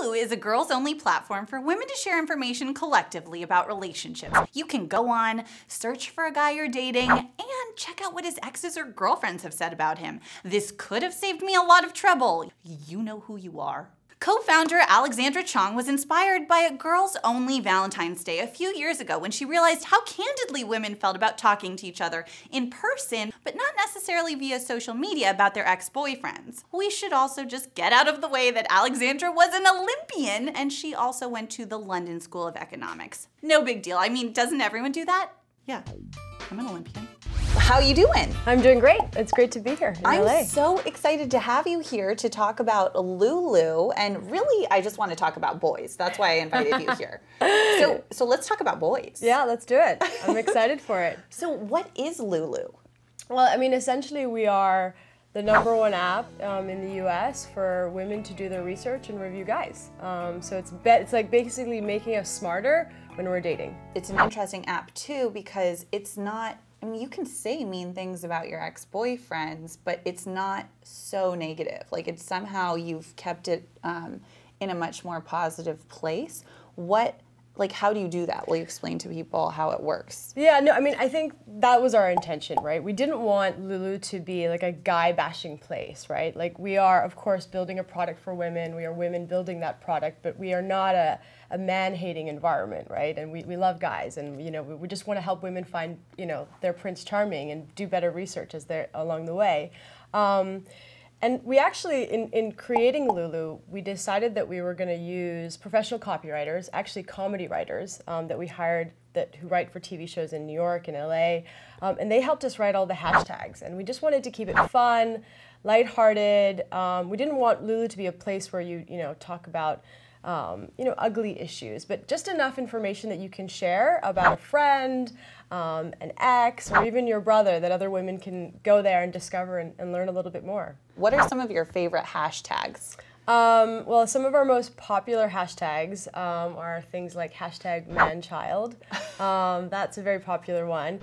Lulu is a girls-only platform for women to share information collectively about relationships. You can go on, search for a guy you're dating, and check out what his exes or girlfriends have said about him. This could have saved me a lot of trouble. You know who you are. Co-founder Alexandra Chong was inspired by a girls-only Valentine's Day a few years ago when she realized how candidly women felt about talking to each other in person, but not necessarily via social media about their ex-boyfriends. We should also just get out of the way that Alexandra was an Olympian, and she also went to the London School of Economics. No big deal. I mean, doesn't everyone do that? Yeah, I'm an Olympian. How you doing? I'm doing great. It's great to be here in LA. I'm so excited to have you here to talk about Lulu, and really I just want to talk about boys. That's why I invited you here. So let's talk about boys. Yeah, let's do it. I'm excited for it. So what is Lulu? Well, I mean, essentially we are the #1 app in the US for women to do their research and review guys. So it's like basically making us smarter when we're dating. It's an interesting app too because it's not, I mean, you can say mean things about your ex-boyfriends, but it's not so negative. Like, it's somehow you've kept it in a much more positive place. How do you do that? Will you explain to people how it works? Yeah, no, I mean, I think that was our intention, right? We didn't want Lulu to be like a guy-bashing place, right? Like, we are, of course, building a product for women. We are women building that product, but we are not a man-hating environment, right? And we love guys, and, you know, we just want to help women find, you know, their Prince Charming and do better research as they're along the way. And we actually, in creating Lulu, we decided that we were going to use professional copywriters, actually comedy writers, that we hired who write for TV shows in New York and LA, and they helped us write all the hashtags. And we just wanted to keep it fun, lighthearted. We didn't want Lulu to be a place where you talk about ugly issues, but just enough information that you can share about a friend, an ex, or even your brother, that other women can go there and discover and learn a little bit more. What are some of your favorite hashtags? Well, some of our most popular hashtags are things like hashtag manchild. That's a very popular one.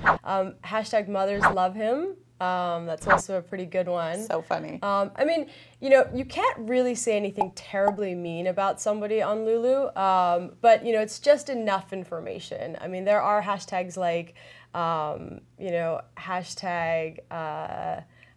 Hashtag mothers love him. That's also a pretty good one. So funny. I mean, you can't really say anything terribly mean about somebody on Lulu, but, it's just enough information. I mean, there are hashtags like, hashtag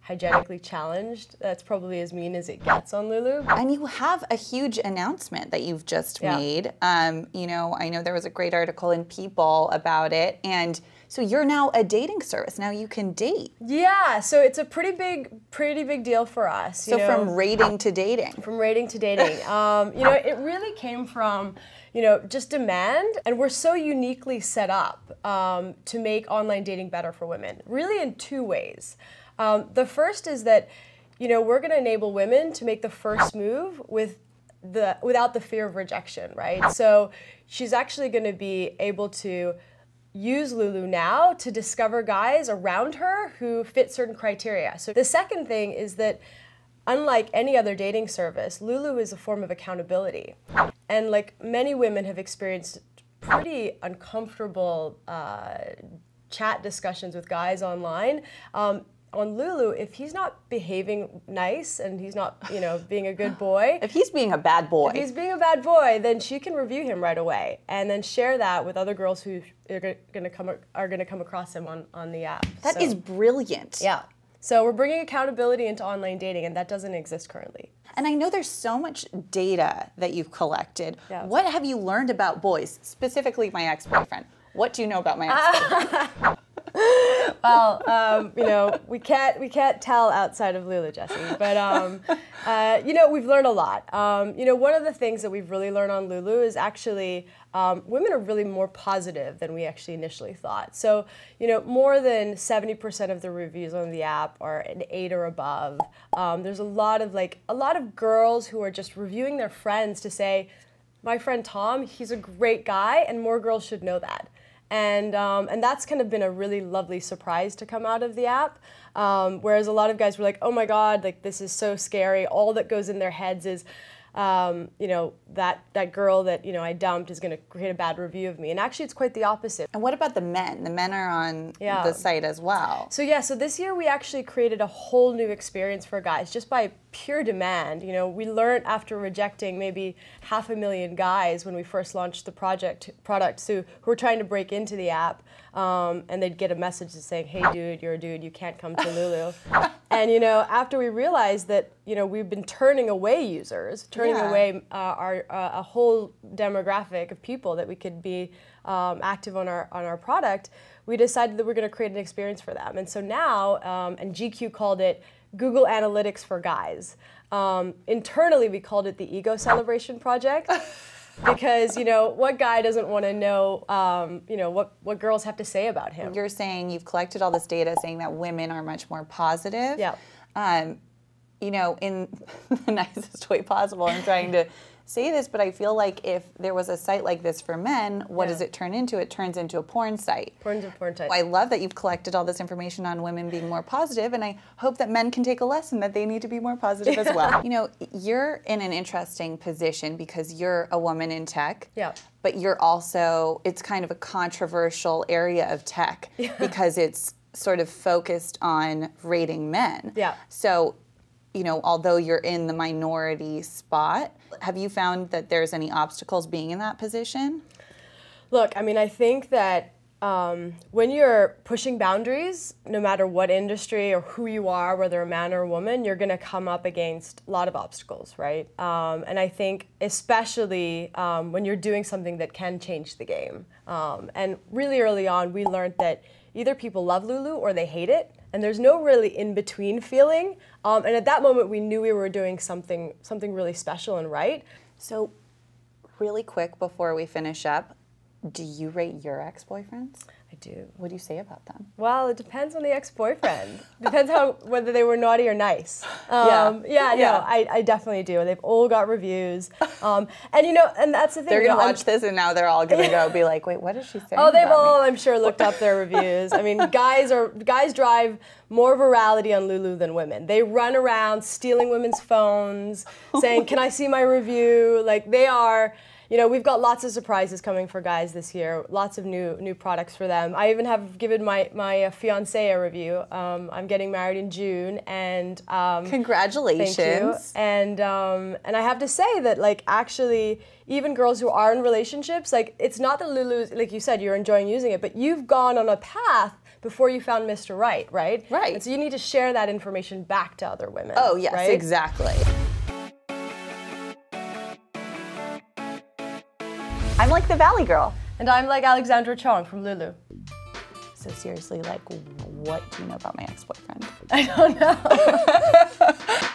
hygienically challenged. That's probably as mean as it gets on Lulu. And you have a huge announcement that you've just made. I know there was a great article in People about it, and so you're now a dating service. Now you can date. Yeah, so it's a pretty big deal for us. So from rating to dating. From rating to dating. It really came from, just demand, and we're so uniquely set up to make online dating better for women, really in two ways. The first is that, we're going to enable women to make the first move without the fear of rejection, right? So she's actually going to be able to use Lulu now to discover guys around her who fit certain criteria. So the second thing is that, unlike any other dating service, Lulu is a form of accountability. And like many women have experienced pretty uncomfortable chat discussions with guys online, on Lulu, if he's not behaving nice and he's not, being a good boy. If he's being a bad boy. If he's being a bad boy, then she can review him right away and then share that with other girls who are going to come across him on the app. That is brilliant. Yeah. So we're bringing accountability into online dating, and that doesn't exist currently. And I know there's so much data that you've collected. Yeah. What have you learned about boys, specifically my ex-boyfriend? What do you know about my ex-boyfriend? Well, we can't tell outside of Lulu, Jessie, but we've learned a lot. One of the things that we've really learned on Lulu is actually women are really more positive than we actually initially thought. So, more than 70% of the reviews on the app are an 8 or above. There's a lot of girls who are just reviewing their friends to say, my friend Tom, he's a great guy, and more girls should know that. And that's kind of been a really lovely surprise to come out of the app. Whereas a lot of guys were like, oh my God, like this is so scary. All that goes in their heads is, that girl that, I dumped is going to create a bad review of me. And actually it's quite the opposite. And what about the men? The men are on the site as well. So this year we actually created a whole new experience for guys just by pure demand. You know, we learned after rejecting maybe 500,000 guys when we first launched the product who were trying to break into the app, and they'd get a message saying, "Hey dude, you're a dude, you can't come to Lulu." And you know, after we realized that, you know, we've been turning away users, turning away a whole demographic of people that we could be active on our product, we decided that we're going to create an experience for them. And so now, and GQ called it Google Analytics for Guys. Internally, we called it the Ego Celebration Project. Because, you know, what guy doesn't want to know, you know, what girls have to say about him? You're saying you've collected all this data saying that women are much more positive. Yeah. You know, in the nicest way possible. I'm trying to say this, but I feel like if there was a site like this for men, what does it turn into? It turns into a porn site. Porn site. I love that you've collected all this information on women being more positive, and I hope that men can take a lesson that they need to be more positive as well. You know, you're in an interesting position because you're a woman in tech. Yeah. But you're also, it's kind of a controversial area of tech because it's sort of focused on rating men. Yeah. So, you know, although you're in the minority spot, have you found that there's any obstacles being in that position? Look, I mean, I think that when you're pushing boundaries, no matter what industry or who you are, whether a man or a woman, you're going to come up against a lot of obstacles, right? And I think especially when you're doing something that can change the game. And really early on, we learned that either people love Lulu or they hate it, and there's no really in-between feeling. And at that moment, we knew we were doing something really special and right. So, really quick before we finish up, do you rate your ex-boyfriends? I do. What do you say about them? Well, it depends on the ex-boyfriend. Depends whether they were naughty or nice. No, I definitely do. They've all got reviews. And you know, and that's the thing. They're gonna watch this and now they're all gonna go be like, wait, what is she saying? Oh, they've all, me? I'm sure, looked up their reviews. I mean, guys drive more virality on Lulu than women. They run around stealing women's phones, saying, "Can I see my review?" Like they are. You know, we've got lots of surprises coming for guys this year, lots of new products for them. I even have given my fiancé a review. I'm getting married in June, and congratulations. Thank you. And I have to say that, like, actually, even girls who are in relationships, like, it's not that Lulu's, like you said, you're enjoying using it, but you've gone on a path before you found Mr. Right, right? Right. And so you need to share that information back to other women. Oh, yes, right? exactly. I'm like the Valley Girl. And I'm like Alexandra Chong from Lulu. So seriously, like, what do you know about my ex-boyfriend? I don't know.